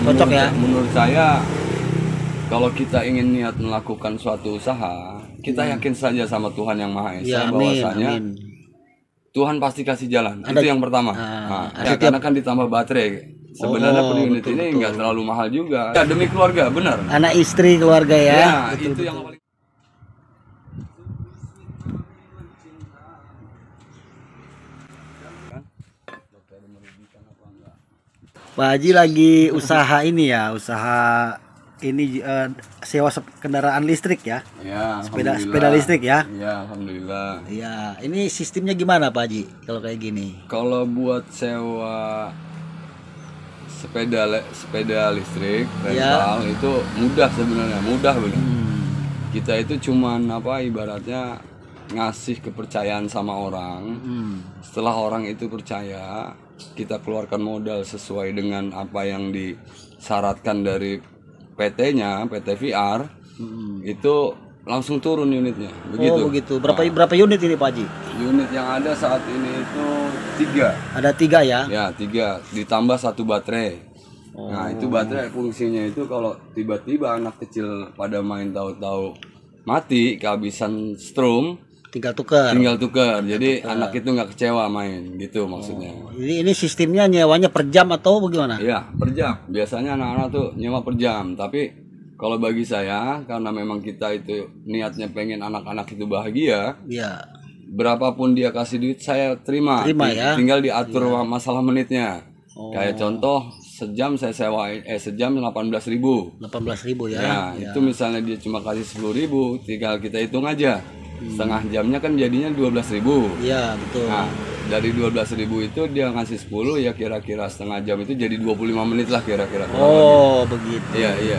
Cocok ya? Menurut saya, kalau kita ingin niat melakukan suatu usaha, kita yakin saja sama Tuhan Yang Maha Esa, Ya, amin, bahwasanya amin. Tuhan pasti kasih jalan. Itu yang pertama. Ya, setiap- karena kan ditambah baterai. Sebenarnya per unit ini nggak terlalu mahal juga. Ya, demi keluarga, benar. Anak istri keluarga ya. Ya, itu yang paling. Pak Haji lagi usaha ini ya, usaha ini sewa kendaraan listrik ya. Ya, Sepeda listrik ya. Ya, alhamdulillah. Iya, ini sistemnya gimana Pak Haji kalau kayak gini? Kalau buat sewa sepeda listrik rental itu mudah sebenarnya, mudah benar. Kita itu cuman ibaratnya ngasih kepercayaan sama orang. Setelah orang itu percaya, kita keluarkan modal sesuai dengan apa yang disyaratkan dari PT-nya, PT VR. Itu langsung turun unitnya. Begitu. Oh begitu. Berapa unit ini Pak Haji? Unit yang ada saat ini itu 3. Ada 3 ya? Ya 3 ditambah 1 baterai. Nah itu baterai fungsinya itu kalau tiba-tiba anak kecil pada main tahu-tahu mati kehabisan strom, Tinggal tukar. Jadi anak itu nggak kecewa main gitu maksudnya. Ini sistemnya nyewanya per jam atau bagaimana? Iya per jam. Biasanya anak-anak tuh nyewa per jam. Tapi kalau bagi saya karena memang kita itu niatnya pengen anak-anak itu bahagia. Iya. Berapapun dia kasih duit saya terima ya. Tinggal diatur masalah menitnya. Kayak contoh sejam saya sewain sejam 18.000. 18.000 ya. Ya, itu misalnya dia cuma kasih 10.000, tinggal kita hitung aja. Setengah jamnya kan jadinya 12.000. Iya, betul. Nah, dari 12.000 itu dia ngasih 10 ya kira-kira setengah jam itu jadi 25 menit lah kira-kira. Oh, begitu. Iya.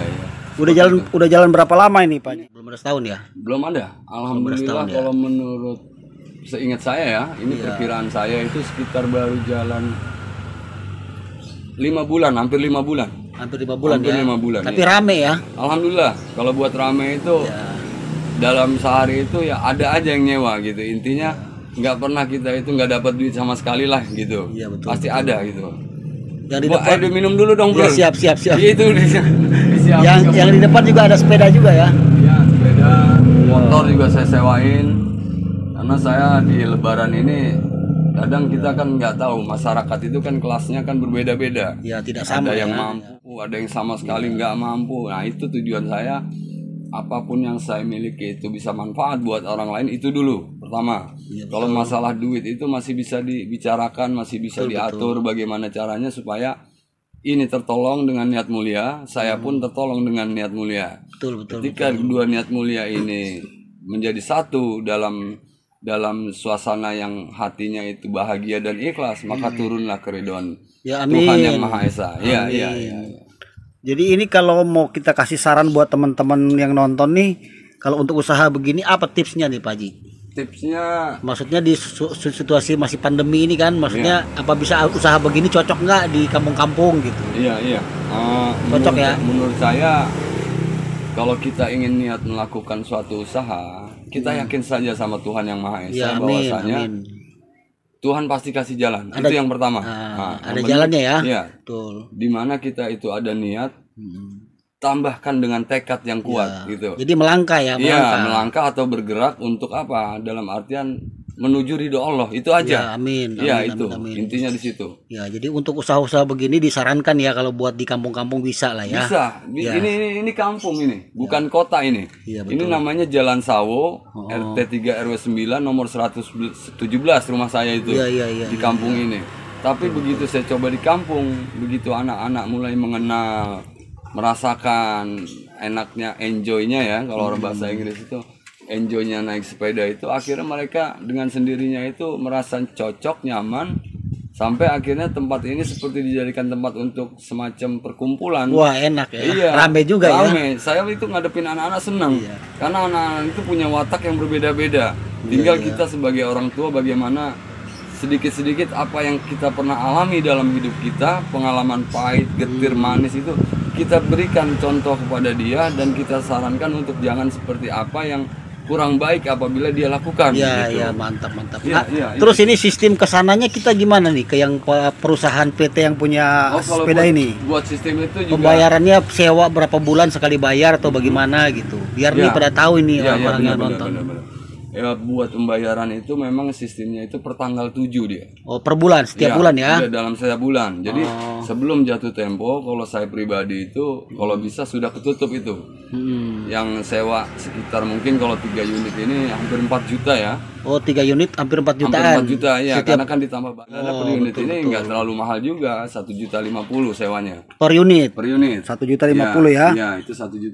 Udah jalan berapa lama ini Pak? Belum ada setahun ya? Belum ada. Alhamdulillah kalau menurut seingat saya ya, ini perkiraan saya itu sekitar baru jalan 5 bulan, hampir 5 bulan. Hampir 5 bulan hampir ya. 5 bulan. Tapi rame ya. Alhamdulillah. Kalau buat rame itu dalam sehari itu ya ada aja yang nyewa gitu. Intinya nggak pernah kita itu nggak dapat duit sama sekali lah gitu. Iya, betul. Pasti ada gitu. Yang di depan aduh minum dulu dong bro. Ya, siap. Itu yang di depan juga ada sepeda juga ya. Iya sepeda, motor juga saya sewain. Karena saya di Lebaran ini kadang kita kan nggak tahu masyarakat itu kan kelasnya kan berbeda-beda. Ya tidak sama. Ada yang mampu, ada yang sama sekali nggak mampu. Nah itu tujuan saya. Apapun yang saya miliki itu bisa manfaat buat orang lain itu dulu pertama. Kalau masalah duit itu masih bisa dibicarakan, masih bisa diatur bagaimana caranya supaya ini tertolong dengan niat mulia, saya pun tertolong dengan niat mulia. Betul. Ketika kedua niat mulia ini menjadi satu dalam suasana yang hatinya itu bahagia dan ikhlas, maka turunlah keridhaan Tuhan Yang Maha Esa. Iya. Jadi ini kalau mau kita kasih saran buat teman-teman yang nonton nih, kalau untuk usaha begini apa tipsnya nih Pak Haji? Tipsnya, maksudnya di situasi masih pandemi ini kan, maksudnya apa bisa usaha begini cocok nggak di kampung-kampung gitu? Iya. Cocok ya? Menurut saya, kalau kita ingin niat melakukan suatu usaha, kita yakin saja sama Tuhan Yang Maha Esa, Ya, bahwasanya Tuhan pasti kasih jalan. Itu yang pertama. Ada jalannya ya? Iya. Betul. Dimana kita itu ada niat, tambahkan dengan tekad yang kuat gitu. Jadi melangkah ya? Iya, melangkah atau bergerak untuk apa? Dalam artian menuju ridho Allah, itu aja. Ya, amin. Iya itu. Intinya di situ. Ya, jadi untuk usaha-usaha begini disarankan ya kalau buat di kampung-kampung bisa lah ya. Bisa. Ini kampung ini, bukan kota ini. Ya, ini namanya Jalan Sawo, RT 3 RW 9 nomor 117 rumah saya itu. Iya, di kampung ini. Tapi begitu saya coba di kampung, begitu anak-anak mulai mengenal, merasakan enaknya, enjoy-nya ya kalau orang bahasa Inggris itu. Enjoynya naik sepeda itu akhirnya mereka dengan sendirinya itu merasa cocok, nyaman, sampai akhirnya tempat ini seperti dijadikan tempat untuk semacam perkumpulan. Wah enak ya. Iya, rame juga rame. Saya itu ngadepin anak-anak senang karena anak-anak itu punya watak yang berbeda-beda. Tinggal kita sebagai orang tua bagaimana sedikit-sedikit apa yang kita pernah alami dalam hidup kita, pengalaman pahit, getir, manis itu kita berikan contoh kepada dia dan kita sarankan untuk jangan seperti apa yang kurang baik apabila dia lakukan. Ya, gitu. ya, mantap, mantap. Iya, Nah, iya, terus ini sistem kesananya kita gimana nih ke yang perusahaan PT yang punya kalau sepeda ini? buat sistem itu juga Pembayarannya sewa berapa bulan sekali bayar atau bagaimana gitu? Biar nih Ya. pada tahu ini Iya, orang-orang yang benar, nonton. benar. Ya, buat pembayaran itu memang sistemnya itu per tanggal 7 dia. Oh, per bulan, setiap bulan ya? Iya, dalam setiap bulan. Jadi sebelum jatuh tempo, kalau saya pribadi itu kalau bisa sudah ketutup itu. Yang sewa sekitar mungkin kalau 3 unit ini hampir 4 juta ya. Oh, 3 unit hampir 4 Hampir jutaan. 4 juta ya, Setiap karena kan ditambah bandara per unit ini nggak terlalu mahal juga, 1.050.000 sewanya. per unit. Per unit. 1.050.000 ya? Iya, itu 1.050.000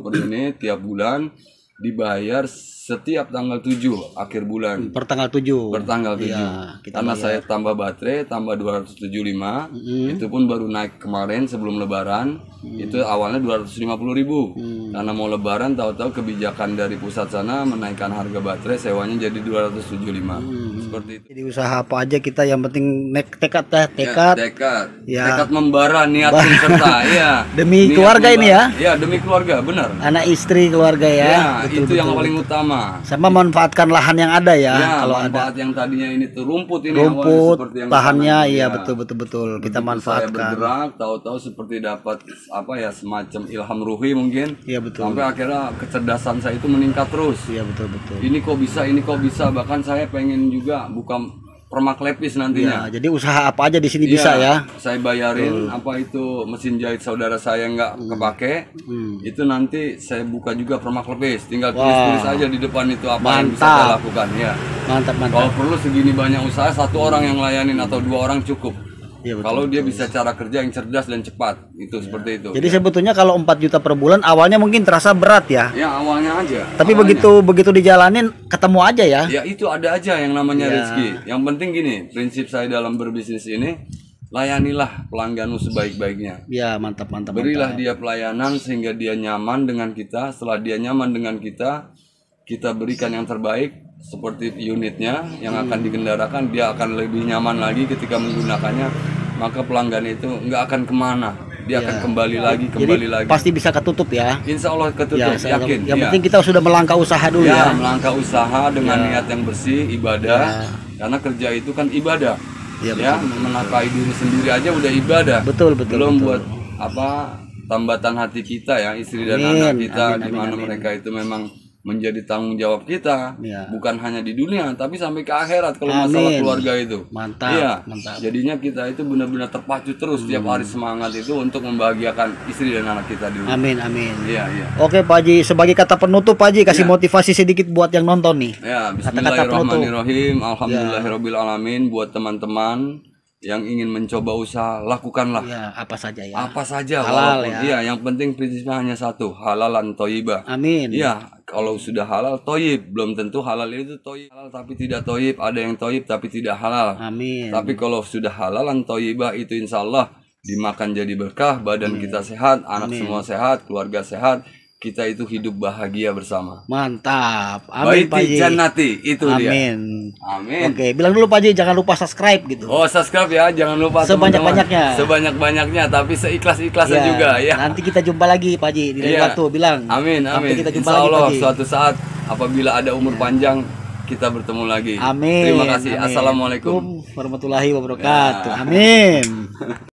per unit tiap bulan dibayar setiap tanggal 7 akhir bulan. Per tanggal 7. Per tanggal 7. Iya, kita Karena bayar. saya tambah baterai, tambah 275. Itu pun baru naik kemarin sebelum lebaran. Itu awalnya 250.000. Karena mau lebaran tahu-tahu kebijakan dari pusat sana menaikkan harga baterai sewanya jadi 275. Seperti itu. Jadi usaha apa aja kita yang penting tekad ya, Ya, tekad. tekad. Ya. Tekad membara niat serta ya. Demi Niat keluarga ini ya? Ya, demi keluarga, benar. Anak istri keluarga ya. Ya, Betul, itu yang betul. paling utama. Sama manfaatkan lahan yang ada ya. Ya, Kalau ada manfaat yang tadinya ini tuh rumput ini awalnya rumput, seperti yang lahannya di sana. iya Ya. betul betul kita Begitu saya manfaatkan. bergerak, tahu-tahu seperti dapat apa ya semacam ilham ruhi mungkin. Iya betul. Sampai akhirnya kecerdasan saya itu meningkat terus. Iya betul betul. Ini kok bisa, bahkan saya pengen juga buka permak lepis nantinya. Ya, jadi usaha apa aja di sini bisa ya. Saya bayarin apa itu mesin jahit saudara saya nggak kepake, itu nanti saya buka juga permak lepis. Tinggal tulis-tulis aja di depan itu apa yang bisa saya lakukan ya. Mantap mantap. Kalau perlu segini banyak usaha, 1 orang yang layanin atau 2 orang cukup. Iya betul. Kalau dia bisa cara kerja yang cerdas dan cepat, itu seperti itu. Jadi sebetulnya kalau 4 juta per bulan awalnya mungkin terasa berat ya. Ya awalnya aja. Tapi begitu dijalanin ketemu aja ya. Ya itu ada aja yang namanya rezeki. Yang penting gini, prinsip saya dalam berbisnis ini, layanilah pelangganmu sebaik-baiknya. Ya mantap mantap. Berilah dia pelayanan sehingga dia nyaman dengan kita. Setelah dia nyaman dengan kita berikan yang terbaik seperti unitnya yang akan dikendarakan. Dia akan lebih nyaman lagi ketika menggunakannya. Maka pelanggan itu nggak akan kemana. Dia akan kembali lagi. Pasti bisa ketutup ya. Insya Allah ketutup, Ya, yakin. yang penting kita sudah melangkah usaha dulu ya. Melangkah usaha dengan niat yang bersih, ibadah. Karena kerja itu kan ibadah. Ya, menafkahi diri sendiri aja udah ibadah. Betul. Belum buat apa tambatan hati kita ya, istri dan anak kita, di mana mereka itu memang menjadi tanggung jawab kita, bukan hanya di dunia tapi sampai ke akhirat kalau masalah keluarga itu. Mantap. Iya. Mantap. Jadinya kita itu benar-benar terpacu terus tiap hari semangat itu untuk membahagiakan istri dan anak kita di rumah. Amin amin. Iya, iya. Oke Pak Haji, sebagai kata penutup Pak Haji kasih motivasi sedikit buat yang nonton nih. Ya, bismillahirrahmanirrahim. Alhamdulillahirabbil alamin. Buat teman-teman yang ingin mencoba usaha, lakukanlah. Ya, apa saja ya. Apa saja Halal walaupun. ya. Iya, yang penting prinsipnya hanya satu, halalan thayyibah. Amin. Iya, kalau sudah halal thayyib, belum tentu halal itu thayyib. Halal tapi tidak thayyib, ada yang thayyib tapi tidak halal. Amin. Tapi kalau sudah halalan thayyibah itu insyaallah dimakan jadi berkah, badan kita sehat, anak semua sehat, keluarga sehat. Kita itu hidup bahagia bersama. Mantap. Amin Pak Baiti Haji. jannati itu dia. Amin. Amin. Oke, bilang dulu Pak Haji jangan lupa subscribe gitu. Oh, subscribe ya, jangan lupa Sebanyak-banyaknya. Sebanyak-banyaknya, tapi seikhlas-ikhlasnya juga ya. Nanti kita jumpa lagi Pak Haji di lain Iya. waktu bilang. Amin, Nanti amin. kita jumpa Insya lagi, Allah Pak Haji. suatu saat apabila ada umur panjang kita bertemu lagi. Amin. Terima kasih. Amin. Assalamualaikum Warahmatullahi wabarakatuh. Amin.